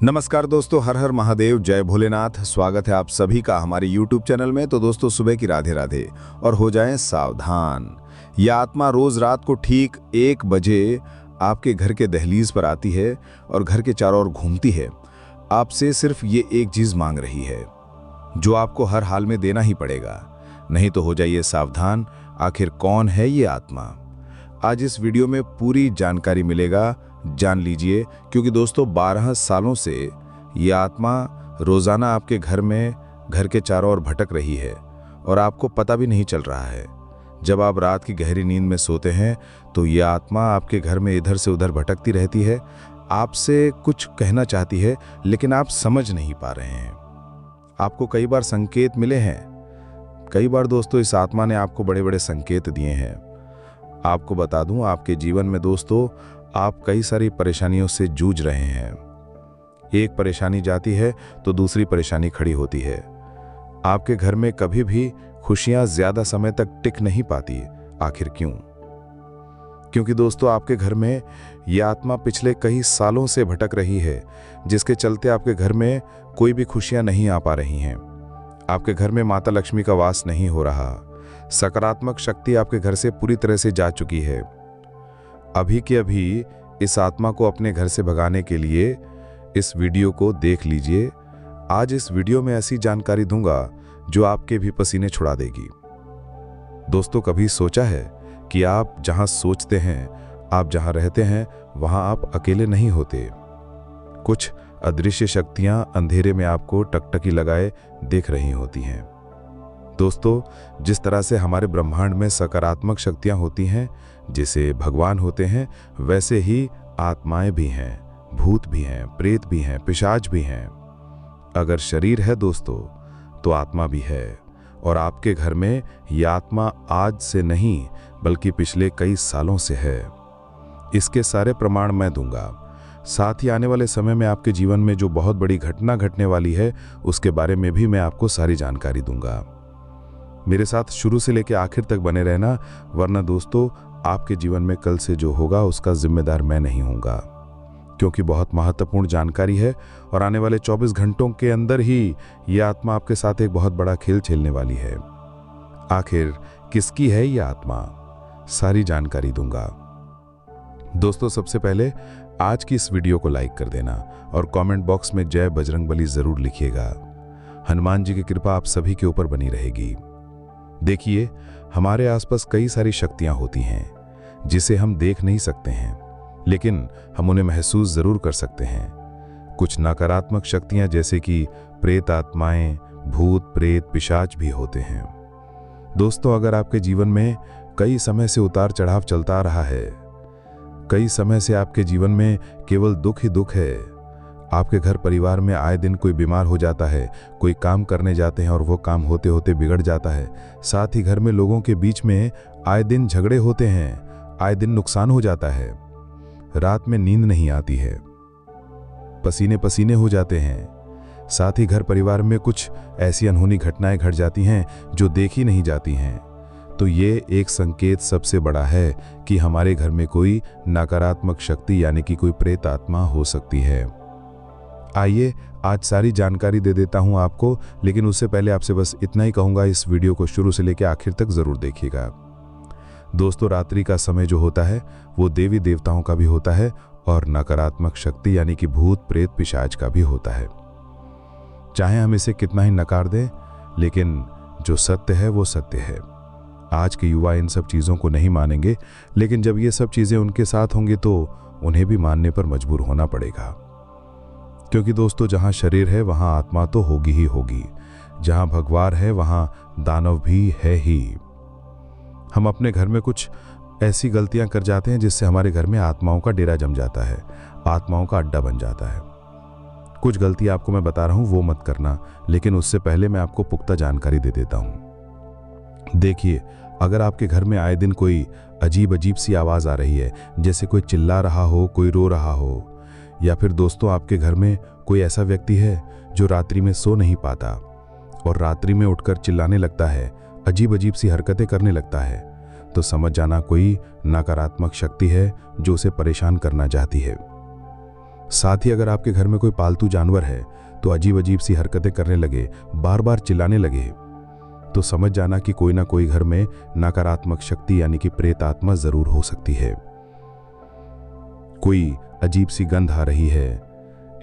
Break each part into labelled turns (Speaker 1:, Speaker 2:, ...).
Speaker 1: नमस्कार दोस्तों, हर हर महादेव, जय भोलेनाथ। स्वागत है आप सभी का हमारे YouTube चैनल में। तो दोस्तों, सुबह की राधे राधे और हो जाएं सावधान। यह आत्मा रोज रात को ठीक 1 बजे आपके घर के दहलीज पर आती है और घर के चारों ओर घूमती है। आपसे सिर्फ ये एक चीज मांग रही है जो आपको हर हाल में देना ही पड़ेगा, नहीं तो हो जाइए सावधान। आखिर कौन है ये आत्मा? आज इस वीडियो में पूरी जानकारी मिलेगा, जान लीजिए। क्योंकि दोस्तों, 12 सालों से ये आत्मा रोजाना आपके घर के चारों ओर भटक रही है और आपको पता भी नहीं चल रहा है। जब आप रात की गहरी नींद में सोते हैं तो ये आत्मा आपके घर में इधर से उधर भटकती रहती है। आपसे कुछ कहना चाहती है, लेकिन आप समझ नहीं पा रहे हैं। आपको कई बार संकेत मिले हैं। कई बार दोस्तों, इस आत्मा ने आपको बड़े बड़े संकेत दिए हैं। आपको बता दूं, आपके जीवन में दोस्तों आप कई सारी परेशानियों से जूझ रहे हैं। एक परेशानी जाती है तो दूसरी परेशानी खड़ी होती है। आपके घर में कभी भी खुशियां ज्यादा समय तक टिक नहीं पाती। आखिर क्यों? क्योंकि दोस्तों, आपके घर में यह आत्मा पिछले कई सालों से भटक रही है, जिसके चलते आपके घर में कोई भी खुशियां नहीं आ पा रही हैं। आपके घर में माता लक्ष्मी का वास नहीं हो रहा। सकारात्मक शक्ति आपके घर से पूरी तरह से जा चुकी है। अभी के अभी इस आत्मा को अपने घर से भगाने के लिए इस वीडियो को देख लीजिए। आज इस वीडियो में ऐसी जानकारी दूंगा जो आपके भी पसीने छुड़ा देगी। दोस्तों, कभी सोचा है कि आप जहां सोचते हैं, आप जहां रहते हैं, वहां आप अकेले नहीं होते। कुछ अदृश्य शक्तियां अंधेरे में आपको टकटकी लगाए देख रही होती हैं। दोस्तों, जिस तरह से हमारे ब्रह्मांड में सकारात्मक शक्तियां होती हैं, जिसे भगवान होते हैं, वैसे ही आत्माएं भी हैं, भूत भी हैं, प्रेत भी हैं, पिशाच भी हैं। अगर शरीर है दोस्तों, तो आत्मा भी है। और आपके घर में यह आत्मा आज से नहीं बल्कि पिछले कई सालों से है। इसके सारे प्रमाण मैं दूंगा। साथ ही आने वाले समय में आपके जीवन में जो बहुत बड़ी घटना घटने वाली है, उसके बारे में भी मैं आपको सारी जानकारी दूंगा। मेरे साथ शुरू से लेकर आखिर तक बने रहना, वरना दोस्तों आपके जीवन में कल से जो होगा उसका जिम्मेदार मैं नहीं होऊंगा। क्योंकि बहुत महत्वपूर्ण जानकारी है और आने वाले 24 घंटों के अंदर ही यह आत्मा आपके साथ एक बहुत बड़ा खेल खेलने वाली है। आखिर किसकी है यह आत्मा? सारी जानकारी दूंगा। दोस्तों, सबसे पहले आज की इस वीडियो को लाइक कर देना और कमेंट बॉक्स में जय बजरंगबली जरूर लिखिएगा। हनुमान जी की कृपा आप सभी के ऊपर बनी रहेगी। देखिए, हमारे आसपास कई सारी शक्तियां होती हैं जिसे हम देख नहीं सकते हैं, लेकिन हम उन्हें महसूस जरूर कर सकते हैं। कुछ नकारात्मक शक्तियां जैसे कि प्रेत आत्माएं, भूत प्रेत, पिशाच भी होते हैं। दोस्तों, अगर आपके जीवन में कई समय से उतार चढ़ाव चलता आ रहा है, कई समय से आपके जीवन में केवल दुख ही दुख है, आपके घर परिवार में आए दिन कोई बीमार हो जाता है, कोई काम करने जाते हैं और वो काम होते होते बिगड़ जाता है, साथ ही घर में लोगों के बीच में आए दिन झगड़े होते हैं, आए दिन नुकसान हो जाता है, रात में नींद नहीं आती है, पसीने पसीने हो जाते हैं, साथ ही घर परिवार में कुछ ऐसी अनहोनी घटनाएं घट जाती हैं जो देखी नहीं जाती हैं, तो ये एक संकेत सबसे बड़ा है कि हमारे घर में कोई नकारात्मक शक्ति यानी कि कोई प्रेत आत्मा हो सकती है। आइए आज सारी जानकारी दे देता हूं आपको, लेकिन उससे पहले आपसे बस इतना ही कहूंगा, इस वीडियो को शुरू से लेकर आखिर तक जरूर देखिएगा। दोस्तों, रात्रि का समय जो होता है वो देवी देवताओं का भी होता है और नकारात्मक शक्ति यानी कि भूत प्रेत पिशाच का भी होता है। चाहे हम इसे कितना ही नकार दें, लेकिन जो सत्य है वो सत्य है। आज के युवा इन सब चीजों को नहीं मानेंगे, लेकिन जब ये सब चीजें उनके साथ होंगी तो उन्हें भी मानने पर मजबूर होना पड़ेगा। क्योंकि दोस्तों, जहां शरीर है वहां आत्मा तो होगी ही होगी। जहां भगवान है वहां दानव भी है ही। हम अपने घर में कुछ ऐसी गलतियां कर जाते हैं जिससे हमारे घर में आत्माओं का डेरा जम जाता है, आत्माओं का अड्डा बन जाता है। कुछ गलतियां आपको मैं बता रहा हूं, वो मत करना, लेकिन उससे पहले मैं आपको पुख्ता जानकारी दे देता हूं। देखिए, अगर आपके घर में आए दिन कोई अजीब अजीब सी आवाज आ रही है, जैसे कोई चिल्ला रहा हो, कोई रो रहा हो, या फिर दोस्तों आपके घर में कोई ऐसा व्यक्ति है जो रात्रि में सो नहीं पाता और रात्रि में उठकर चिल्लाने लगता है, अजीब अजीब सी हरकतें करने लगता है, तो समझ जाना कोई नकारात्मक शक्ति है जो उसे परेशान करना चाहती है।
Speaker 2: साथ ही अगर आपके घर में कोई पालतू जानवर है तो अजीब अजीब सी हरकतें करने लगे, बार बार चिल्लाने लगे, तो समझ जाना कि कोई ना कोई घर में नकारात्मक शक्ति यानी कि प्रेत आत्मा जरूर हो सकती है। कोई अजीब सी गंध आ रही है,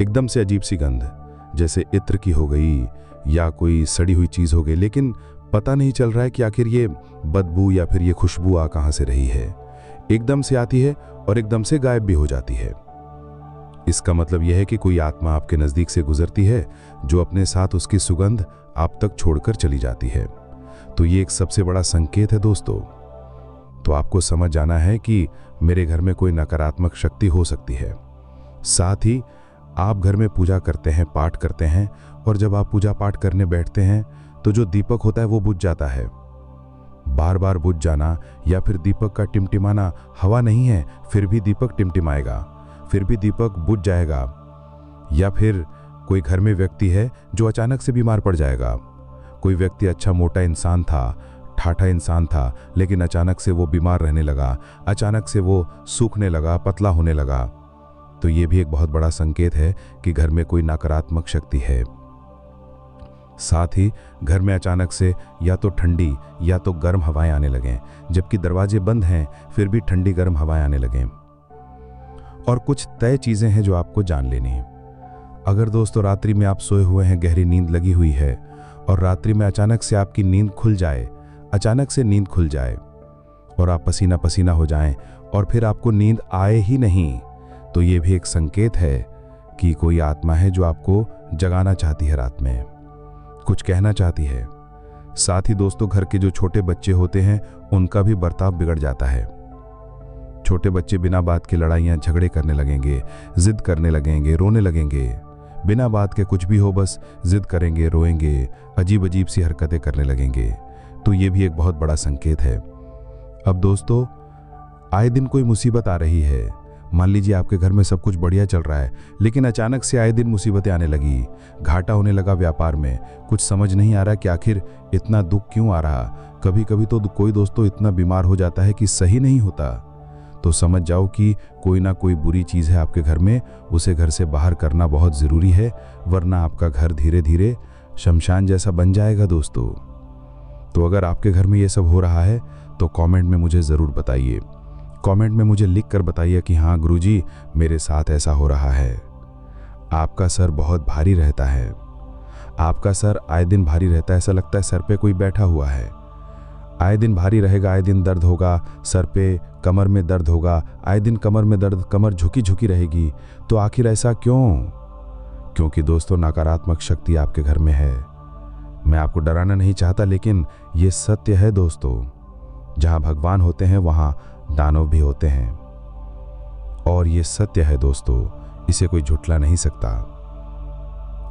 Speaker 2: एकदम से अजीब सी गंध, जैसे इत्र की हो गई या कोई सड़ी हुई चीज हो गई, लेकिन पता नहीं चल रहा है कि आखिर ये बदबू या फिर ये खुशबू आ कहां से रही है। एकदम से आती है और एकदम से गायब भी हो जाती है। इसका मतलब यह है कि कोई आत्मा आपके नजदीक से गुजरती है जो अपने साथ उसकी सुगंध आप तक छोड़कर चली जाती है। तो ये एक सबसे बड़ा संकेत है दोस्तों। तो आपको समझ जाना है कि मेरे घर में कोई नकारात्मक शक्ति हो सकती है। साथ ही आप घर में पूजा करते हैं, पाठ करते हैं, और जब आप पूजा पाठ करने बैठते हैं तो जो दीपक होता है वो बुझ जाता है। बार बार बुझ जाना या फिर दीपक का टिमटिमाना, हवा नहीं है फिर भी दीपक टिमटिमाएगा, फिर भी दीपक बुझ जाएगा। या फिर कोई घर में व्यक्ति है जो अचानक से बीमार पड़ जाएगा। कोई व्यक्ति अच्छा मोटा इंसान था, ठाठा इंसान था, लेकिन अचानक से वो बीमार रहने लगा, अचानक से वो सूखने लगा, पतला होने लगा। तो ये भी एक बहुत बड़ा संकेत है कि घर में कोई नकारात्मक शक्ति है। साथ ही घर में अचानक से या तो ठंडी या तो गर्म हवाएं आने लगें, जबकि दरवाजे बंद हैं फिर भी ठंडी गर्म हवाएं आने लगें। और कुछ तय चीजें हैं जो आपको जान लेनी है। अगर दोस्तों रात्रि में आप सोए हुए हैं, गहरी नींद लगी हुई है, और रात्रि में अचानक से आपकी नींद खुल जाए, अचानक से नींद खुल जाए और आप पसीना पसीना हो जाएं और फिर आपको नींद आए ही नहीं, तो ये भी एक संकेत है कि कोई आत्मा है जो आपको जगाना चाहती है, रात में कुछ कहना चाहती है। साथ ही दोस्तों घर के जो छोटे बच्चे होते हैं उनका भी बर्ताव बिगड़ जाता है। छोटे बच्चे बिना बात के लड़ाइयां झगड़े करने लगेंगे, जिद करने लगेंगे, रोने लगेंगे, बिना बात के कुछ भी हो बस जिद करेंगे, रोएंगे, अजीब अजीब सी हरकतें करने लगेंगे। तो ये भी एक बहुत बड़ा संकेत है। अब दोस्तों आए दिन कोई मुसीबत आ रही है, मान लीजिए आपके घर में सब कुछ बढ़िया चल रहा है, लेकिन अचानक से आए दिन मुसीबतें आने लगी, घाटा होने लगा व्यापार में, कुछ समझ नहीं आ रहा कि आखिर इतना दुख क्यों आ रहा। कभी कभी तो कोई दोस्तों इतना बीमार हो जाता है कि सही नहीं होता। तो समझ जाओ कि कोई ना कोई बुरी चीज़ है आपके घर में, उसे घर से बाहर करना बहुत ज़रूरी है, वरना आपका घर धीरे धीरे शमशान जैसा बन जाएगा दोस्तों। तो अगर आपके घर में ये सब हो रहा है तो कमेंट में मुझे ज़रूर बताइए। कमेंट में मुझे लिख कर बताइए कि हाँ गुरुजी मेरे साथ ऐसा हो रहा है। आपका सर बहुत भारी रहता है, आपका सर आए दिन भारी रहता है, ऐसा लगता है सर पे कोई बैठा हुआ है। आए दिन भारी रहेगा, आए दिन दर्द होगा सर पे, कमर में दर्द होगा, आए दिन कमर में दर्द, कमर झुकी झुकी रहेगी। तो आखिर ऐसा क्यों? क्योंकि दोस्तों नकारात्मक शक्ति आपके घर में है। मैं आपको डराना नहीं चाहता, लेकिन ये सत्य है दोस्तों। जहां भगवान होते हैं वहां दानव भी होते हैं, और ये सत्य है दोस्तों, इसे कोई झुठला नहीं सकता।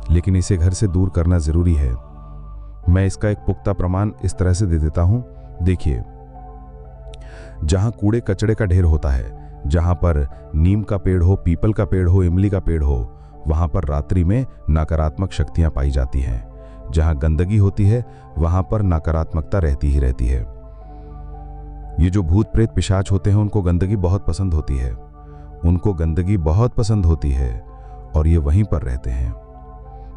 Speaker 2: लेकिन इसे घर से दूर करना जरूरी है। मैं इसका एक पुख्ता प्रमाण इस तरह से दे देता हूं। देखिए, जहां कूड़े कचड़े का ढेर होता है, जहां पर नीम का पेड़ हो, पीपल का पेड़ हो, इमली का पेड़ हो, वहां पर रात्रि में नकारात्मक शक्तियां पाई जाती हैं। जहां गंदगी होती है वहां पर नकारात्मकता रहती ही रहती है। ये जो भूत प्रेत पिशाच होते हैं उनको गंदगी बहुत पसंद होती है, उनको गंदगी बहुत पसंद होती है, और ये वहीं पर रहते हैं।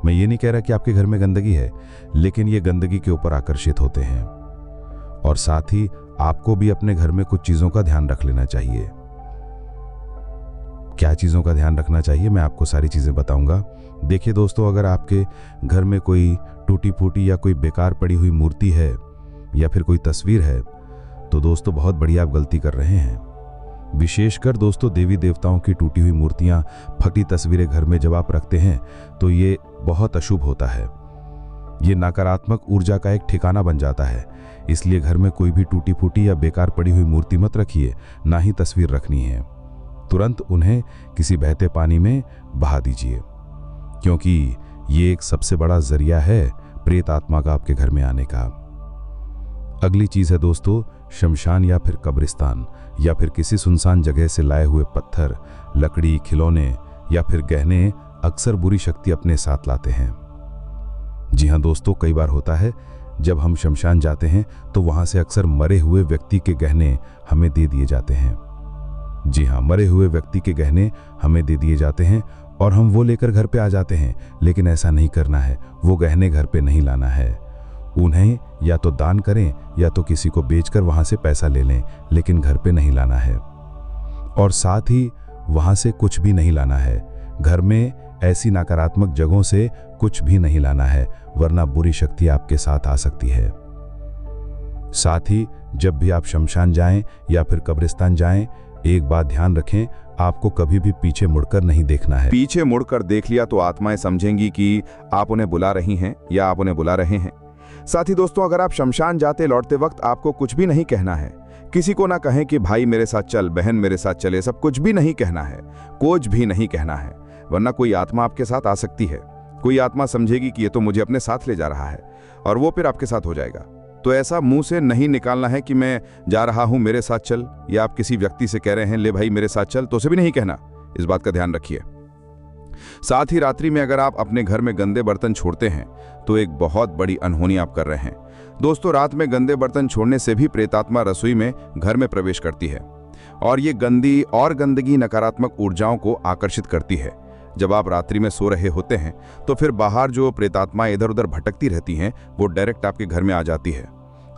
Speaker 2: मैं ये नहीं कह रहा कि आपके घर में गंदगी है, लेकिन ये गंदगी के ऊपर आकर्षित होते हैं। और साथ ही आपको भी अपने घर में कुछ चीजों का ध्यान रख लेना चाहिए। क्या चीजों का ध्यान रखना चाहिए, मैं आपको सारी चीजें बताऊंगा। देखिए दोस्तों, अगर आपके घर में कोई टूटी फूटी या कोई बेकार पड़ी हुई मूर्ति है या फिर कोई तस्वीर है, तो दोस्तों बहुत बड़ी आप गलती कर रहे हैं। विशेषकर दोस्तों देवी देवताओं की टूटी हुई मूर्तियां, फटी तस्वीरें घर में जब आप रखते हैं तो ये बहुत अशुभ होता है। ये नकारात्मक ऊर्जा का एक ठिकाना बन जाता है। इसलिए घर में कोई भी टूटी फूटी या बेकार पड़ी हुई मूर्ति मत रखिए, ना ही तस्वीर रखनी है। तुरंत उन्हें किसी बहते पानी में बहा दीजिए, क्योंकि ये एक सबसे बड़ा जरिया है प्रेत आत्मा का आपके घर में आने का। अगली चीज है दोस्तों शमशान या फिर कब्रिस्तान या फिर किसी सुनसान जगह से लाए हुए पत्थर, लकड़ी, खिलौने या फिर गहने अक्सर बुरी शक्ति अपने साथ लाते हैं। जी हाँ दोस्तों, कई बार होता है जब हम शमशान जाते हैं तो वहां से अक्सर मरे हुए व्यक्ति के गहने हमें दे दिए जाते हैं। जी हाँ, मरे हुए व्यक्ति के गहने हमें दे दिए जाते हैं, और हम वो लेकर घर पे आ जाते हैं, लेकिन ऐसा नहीं करना है। वो गहने घर पे नहीं लाना है। उन्हें या तो दान करें या तो किसी को बेचकर वहां से पैसा ले लें, लेकिन घर पे नहीं लाना है। और साथ ही वहां से कुछ भी नहीं लाना है। घर में ऐसी नकारात्मक जगहों से कुछ भी नहीं लाना है, वरना बुरी शक्ति आपके साथ आ सकती है। साथ ही जब भी आप शमशान जाएं या फिर कब्रिस्तान जाएं, एक बात ध्यान रखें, आपको कभी भी पीछे मुड़कर नहीं देखना है।
Speaker 1: पीछे मुड़कर देख लिया तो आत्माएं समझेंगी कि आप उन्हें बुला रही हैं या आप उन्हें बुला रहे हैं। साथ ही दोस्तों, अगर आप शमशान जाते लौटते वक्त आपको कुछ भी नहीं कहना है। किसी को ना कहें कि भाई मेरे साथ चल, बहन मेरे साथ चले, सब कुछ भी नहीं कहना है, कुछ भी नहीं कहना है, वरना कोई आत्मा आपके साथ आ सकती है। कोई आत्मा समझेगी कि ये तो मुझे अपने साथ ले जा रहा है और वो फिर आपके साथ हो जाएगा। तो ऐसा मुंह से नहीं निकालना है कि मैं जा रहा हूं मेरे साथ चल, या आप किसी व्यक्ति से कह रहे हैं ले भाई मेरे साथ चल, तो उसे भी नहीं कहना। इस बात का ध्यान रखिए। साथ ही रात्रि में अगर आप अपने घर में गंदे बर्तन छोड़ते हैं तो एक बहुत बड़ी अनहोनी आप कर रहे हैं। दोस्तों, रात में गंदे बर्तन छोड़ने से भी प्रेतात्मा रसोई में घर में प्रवेश करती है और ये गंदी और गंदगी नकारात्मक ऊर्जाओं को आकर्षित करती है। जब आप रात्रि में सो रहे होते हैं तो फिर बाहर जो प्रेतात्माएं इधर उधर भटकती रहती हैं वो डायरेक्ट आपके घर में आ जाती है।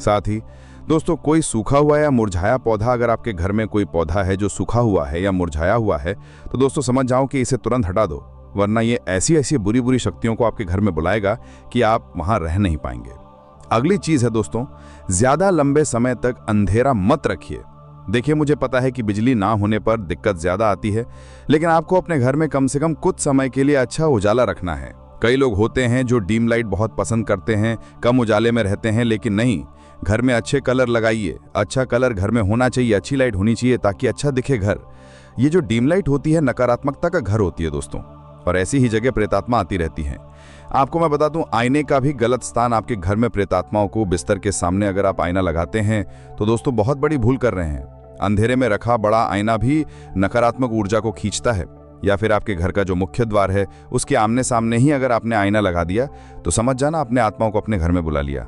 Speaker 1: साथ ही दोस्तों, कोई सूखा हुआ या मुरझाया पौधा, अगर आपके घर में कोई पौधा है जो सूखा हुआ है या मुरझाया हुआ है, तो दोस्तों समझ जाओ कि इसे तुरंत हटा दो, वरना ये ऐसी ऐसी बुरी बुरी शक्तियों को आपके घर में बुलाएगा कि आप वहां रह नहीं पाएंगे। अगली चीज है दोस्तों, ज्यादा लंबे समय तक अंधेरा मत रखिए। देखिए, मुझे पता है कि बिजली ना होने पर दिक्कत ज्यादा आती है, लेकिन आपको अपने घर में कम से कम कुछ समय के लिए अच्छा उजाला रखना है। कई लोग होते हैं जो डीम लाइट बहुत पसंद करते हैं, कम उजाले में रहते हैं, लेकिन नहीं, घर में अच्छे कलर लगाइए। अच्छा कलर घर में होना चाहिए, अच्छी लाइट होनी चाहिए ताकि अच्छा दिखे घर। ये जो डीम लाइट होती है नकारात्मकता का घर होती है दोस्तों, और ऐसी ही जगह प्रेतात्मा आती रहती हैं। आपको मैं बता दूं, आईने का भी गलत स्थान आपके घर में प्रेतात्माओं को बिस्तर के सामने अगर आप आईना लगाते हैं तो दोस्तों बहुत बड़ी भूल कर रहे हैं। अंधेरे में रखा बड़ा आईना भी नकारात्मक ऊर्जा को खींचता है। या फिर आपके घर का जो मुख्य द्वार है उसके आमने सामने ही अगर आपने आईना लगा दिया तो समझ जाना अपने आत्माओं को अपने घर में बुला लिया।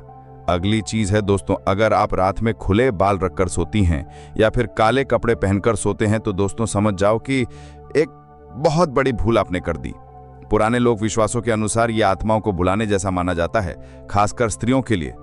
Speaker 1: अगली चीज है दोस्तों, अगर आप रात में खुले बाल रखकर सोती हैं या फिर काले कपड़े पहनकर सोते हैं तो दोस्तों समझ जाओ कि एक बहुत बड़ी भूल आपने कर दी। पुराने लोक विश्वासों के अनुसार ये आत्माओं को बुलाने जैसा माना जाता है, खासकर स्त्रियों के लिए।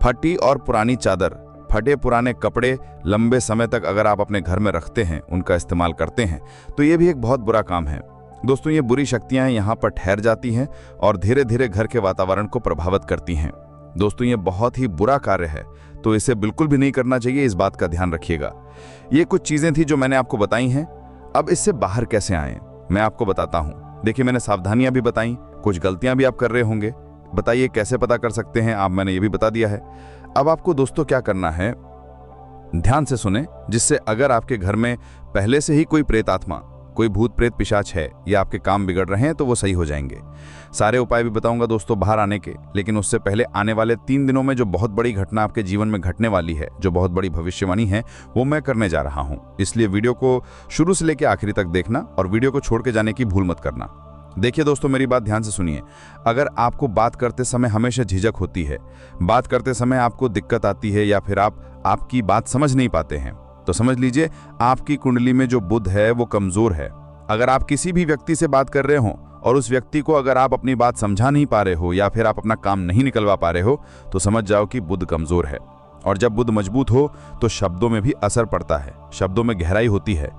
Speaker 1: फटी और पुरानी चादर, फटे पुराने कपड़े लंबे समय तक अगर आप अपने घर में रखते हैं, उनका इस्तेमाल करते हैं, तो ये भी एक बहुत बुरा काम है। दोस्तों, ये बुरी शक्तियां यहाँ पर ठहर जाती हैं और धीरे धीरे घर के वातावरण को प्रभावित करती हैं। दोस्तों, ये बहुत ही बुरा कार्य है, तो इसे बिल्कुल भी नहीं करना चाहिए, इस बात का ध्यान रखिएगा। ये कुछ चीजें थी जो मैंने आपको बताई हैं। अब इससे बाहर कैसे आएं, मैं आपको बताता हूं। देखिए, मैंने सावधानियां भी बताई, कुछ गलतियां भी आप कर रहे होंगे। बताइए कैसे पता कर सकते हैं आप, मैंने ये भी बता दिया है। अब आपको दोस्तों क्या करना है, ध्यान से सुने, जिससे अगर आपके घर में पहले से ही कोई प्रेत आत्मा, कोई भूत प्रेत पिशाच है या आपके काम बिगड़ रहे हैं तो वो सही हो जाएंगे। सारे उपाय भी बताऊंगा दोस्तों बाहर आने के, लेकिन उससे पहले आने वाले 3 दिनों में जो बहुत बड़ी घटना आपके जीवन में घटने वाली है, जो बहुत बड़ी भविष्यवाणी है, वो मैं करने जा रहा हूं। इसलिए वीडियो को शुरू से लेकर आखिरी तक देखना और वीडियो को छोड़ के जाने की भूल मत करना। देखिए दोस्तों, मेरी बात ध्यान से सुनिए। अगर आपको बात करते समय हमेशा झिझक होती है, बात करते समय आपको दिक्कत आती है या फिर आपकी बात समझ नहीं पाते हैं, तो समझ लीजिए आपकी कुंडली में जो बुध है वो कमजोर है। अगर आप किसी भी व्यक्ति से बात कर रहे हो और उस व्यक्ति को अगर आप अपनी बात समझा नहीं पा रहे हो या फिर आप अपना काम नहीं निकलवा पा रहे हो, तो समझ जाओ कि बुध कमजोर है। और जब बुध मजबूत हो तो शब्दों में भी असर पड़ता है, शब्दों में गहराई होती है।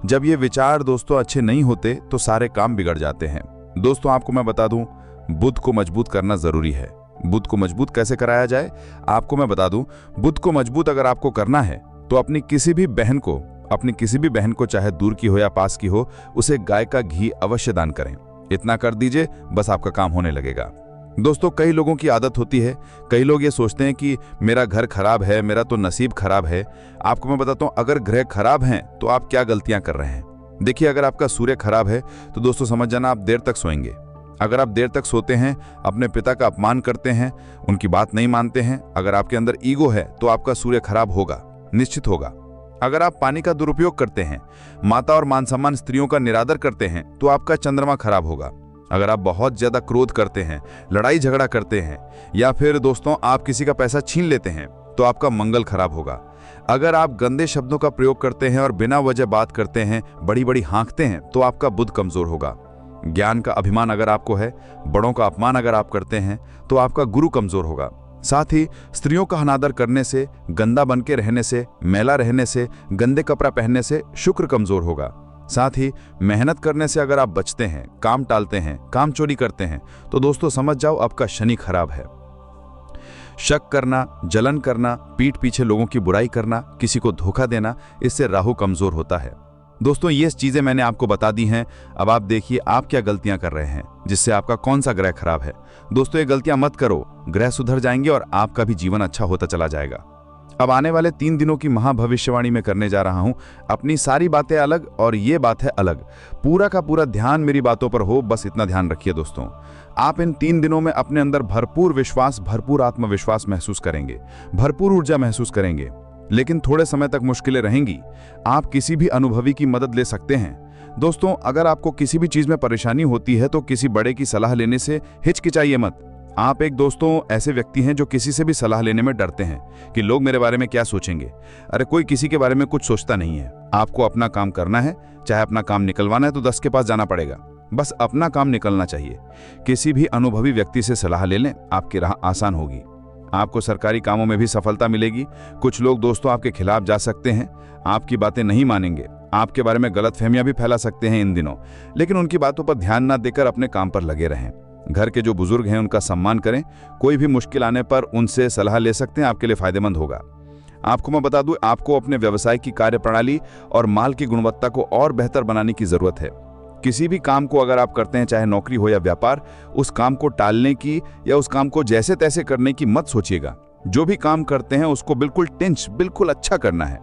Speaker 1: जब ये विचार दोस्तों अच्छे नहीं होते तो सारे काम बिगड़ जाते हैं। दोस्तों, आपको मैं बता दूं, बुध को मजबूत करना जरूरी है। बुध को मजबूत कैसे कराया जाए, आपको मैं बता दूं। बुध को मजबूत अगर आपको करना है तो अपनी किसी भी बहन को, चाहे दूर की हो या पास की हो, उसे गाय का घी अवश्य दान करें। इतना कर दीजिए, बस आपका काम होने लगेगा। दोस्तों, कई लोगों की आदत होती है, कई लोग ये सोचते हैं कि मेरा घर खराब है, मेरा तो नसीब खराब है। आपको मैं बताता हूं, अगर ग्रह खराब हैं तो आप क्या गलतियां कर रहे हैं। देखिए, अगर आपका सूर्य खराब है तो दोस्तों समझ जाना आप देर तक सोएंगे। अगर आप देर तक सोते हैं, अपने पिता का अपमान करते हैं, उनकी बात नहीं मानते हैं, अगर आपके अंदर ईगो है तो आपका सूर्य खराब होगा, निश्चित होगा। अगर आप पानी का दुरुपयोग करते हैं, माता और मान सम्मान स्त्रियों का निरादर करते हैं, तो आपका चंद्रमा खराब होगा। अगर आप बहुत ज्यादा क्रोध करते हैं, लड़ाई झगड़ा करते हैं, या फिर दोस्तों आप किसी का पैसा छीन लेते हैं, तो आपका मंगल खराब होगा। अगर आप गंदे शब्दों का प्रयोग करते हैं और बिना वजह बात करते हैं, बड़ी बड़ी हाँकते हैं, तो आपका बुध कमजोर होगा।
Speaker 3: ज्ञान का अभिमान अगर आपको है, बड़ों का अपमान अगर आप करते हैं, तो आपका गुरु कमजोर होगा। साथ ही स्त्रियों का अनादर करने से, गंदा बन के रहने से, मैला रहने से, गंदे कपड़ा पहनने से शुक्र कमजोर होगा। साथ ही मेहनत करने से अगर आप बचते हैं, काम टालते हैं, काम चोरी करते हैं, तो दोस्तों समझ जाओ आपका शनि खराब है। शक करना, जलन करना, पीठ पीछे लोगों की बुराई करना, किसी को धोखा देना, इससे राहु कमजोर होता है। दोस्तों ये चीजें मैंने आपको बता दी हैं। अब आप देखिए आप क्या गलतियां कर रहे हैं जिससे आपका कौन सा ग्रह खराब है। दोस्तों ये गलतियां मत करो, ग्रह सुधर जाएंगे और आपका भी जीवन अच्छा होता चला जाएगा। अब आने वाले 3 दिनों की महाभविष्यवाणी में करने जा रहा हूं। अपनी सारी बातें अलग और ये बात है अलग। पूरा का पूरा ध्यान मेरी बातों पर हो, बस इतना ध्यान रखिए दोस्तों। आप इन 3 दिनों में अपने अंदर भरपूर विश्वास, भरपूर आत्मविश्वास महसूस करेंगे, भरपूर ऊर्जा महसूस करेंगे। लेकिन थोड़े समय तक मुश्किलें रहेंगी। आप किसी भी अनुभवी की मदद ले सकते हैं। दोस्तों अगर आपको किसी भी चीज में परेशानी होती है तो किसी बड़े की सलाह लेने से हिचकिचाइए मत। आप एक दोस्तों ऐसे व्यक्ति हैं जो किसी से भी सलाह लेने में डरते हैं कि लोग मेरे बारे में क्या सोचेंगे। अरे कोई किसी के बारे में कुछ सोचता नहीं है। आपको अपना काम करना है, चाहे अपना काम निकलवाना है तो 10 के पास जाना पड़ेगा, बस अपना काम निकलना चाहिए। किसी भी अनुभवी व्यक्ति से सलाह ले लें, आपकी राह आसान होगी। आपको सरकारी कामों में भी सफलता मिलेगी। कुछ लोग दोस्तों आपके खिलाफ जा सकते हैं, आपकी बातें नहीं मानेंगे, आपके बारे में गलतफहमियां भी फैला सकते हैं इन दिनों। लेकिन उनकी बातों पर ध्यान न देकर अपने काम पर लगे रहें। घर के जो बुजुर्ग हैं उनका सम्मान करें। कोई भी मुश्किल आने पर उनसे सलाह ले सकते हैं, आपके लिए फायदेमंद होगा। आपको मैं बता दूं, आपको अपने व्यवसाय की कार्यप्रणाली और माल की गुणवत्ता को और बेहतर बनाने की जरूरत है। किसी भी काम को अगर आप करते हैं, चाहे नौकरी हो या व्यापार, उस काम को टालने की या उस काम को जैसे तैसे करने की मत सोचिएगा। जो भी काम करते हैं उसको बिल्कुल बिल्कुल अच्छा करना है।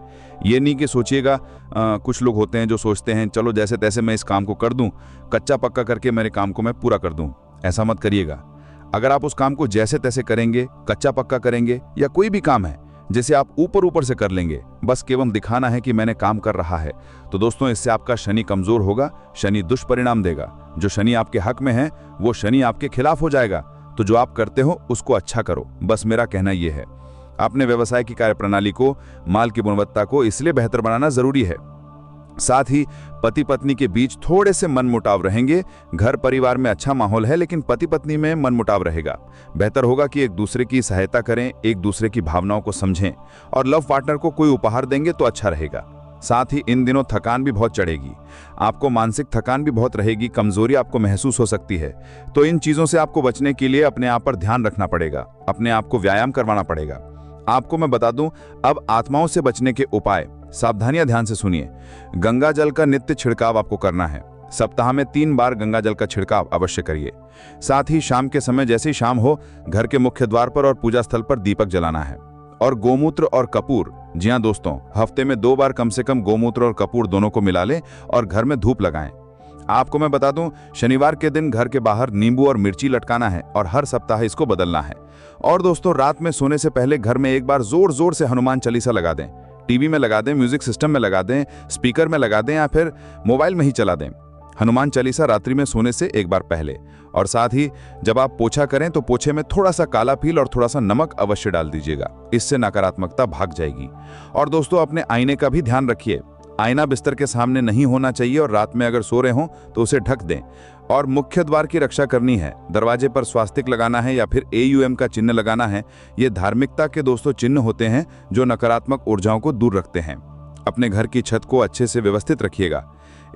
Speaker 3: ये नहीं कि सोचिएगा, कुछ लोग होते हैं जो सोचते हैं चलो जैसे तैसे मैं इस काम को कर दूं, कच्चा पक्का करके मेरे काम को मैं पूरा कर दूं। ऐसा मत करिएगा। अगर आप उस काम को जैसे तैसे करेंगे, कच्चा पक्का करेंगे, या कोई भी काम है जिसे आप ऊपर से कर लेंगे, बस केवल दिखाना है कि मैंने काम कर रहा है, तो दोस्तों इससे आपका शनि कमजोर होगा, शनि दुष्परिणाम देगा। जो शनि आपके हक में है वो शनि आपके खिलाफ हो जाएगा। तो जो आप करते हो उसको अच्छा करो, बस मेरा कहना यह है। अपने व्यवसाय की कार्यप्रणाली को, माल की गुणवत्ता को इसलिए बेहतर बनाना जरूरी है। साथ ही पति पत्नी के बीच थोड़े से मनमुटाव रहेंगे। घर परिवार में अच्छा माहौल है लेकिन पति पत्नी में मनमुटाव रहेगा। बेहतर होगा कि एक दूसरे की सहायता करें, एक दूसरे की भावनाओं को समझें और लव पार्टनर को कोई उपहार देंगे तो अच्छा रहेगा। साथ ही इन दिनों थकान भी बहुत चढ़ेगी, आपको मानसिक थकान भी बहुत रहेगी, कमजोरी आपको महसूस हो सकती है। तो इन चीजों से आपको बचने के लिए अपने आप पर ध्यान रखना पड़ेगा, अपने आप को व्यायाम करवाना पड़ेगा। आपको मैं बता दूं, अब आत्माओं से बचने के उपाय, सावधानियां ध्यान से सुनिए। गंगा जल का नित्य छिड़काव आपको करना है। सप्ताह में 3 बार गंगा जल का छिड़काव अवश्य करिए। साथ ही शाम के समय जैसे ही शाम हो, घर के मुख्य द्वार पर और पूजा स्थल पर दीपक जलाना है। और गोमूत्र और कपूर, जी हाँ दोस्तों, हफ्ते में 2 बार कम से कम गोमूत्र और कपूर दोनों को मिला लें और घर में धूप लगाएं। आपको मैं बता दूं, शनिवार के दिन घर के बाहर नींबू और मिर्ची लटकाना है और हर सप्ताह इसको बदलना है। और दोस्तों रात में सोने से पहले घर में एक बार जोर जोर से हनुमान चालीसा लगा दें। टीवी में लगा दें, म्यूजिक सिस्टम में लगा दें, स्पीकर में लगा दें या फिर मोबाइल में ही चला दें। हनुमान चालीसा रात्रि में सोने से एक बार पहले। और साथ ही जब आप पोछा करें तो पोछे में थोड़ा सा काला तिल और थोड़ा सा नमक अवश्य डाल दीजिएगा, इससे नकारात्मकता भाग जाएगी। और दोस्तों अपने आईने का भी ध्यान रखिए। आईना बिस्तर के सामने नहीं होना चाहिए और रात में अगर सो रहे हो तो उसे ढक दें। और मुख्य द्वार की रक्षा करनी है, दरवाजे पर स्वास्तिक लगाना है या फिर AUM का चिन्ह लगाना है। ये धार्मिकता के दोस्तों चिन्ह होते हैं जो नकारात्मक ऊर्जाओं को दूर रखते हैं। अपने घर की छत को अच्छे से व्यवस्थित रखिएगा।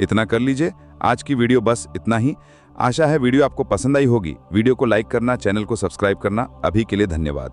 Speaker 3: इतना कर लीजिए। आज की वीडियो बस इतना ही। आशा है वीडियो आपको पसंद आई होगी। वीडियो को लाइक करना, चैनल को सब्सक्राइब करना। अभी के लिए धन्यवाद।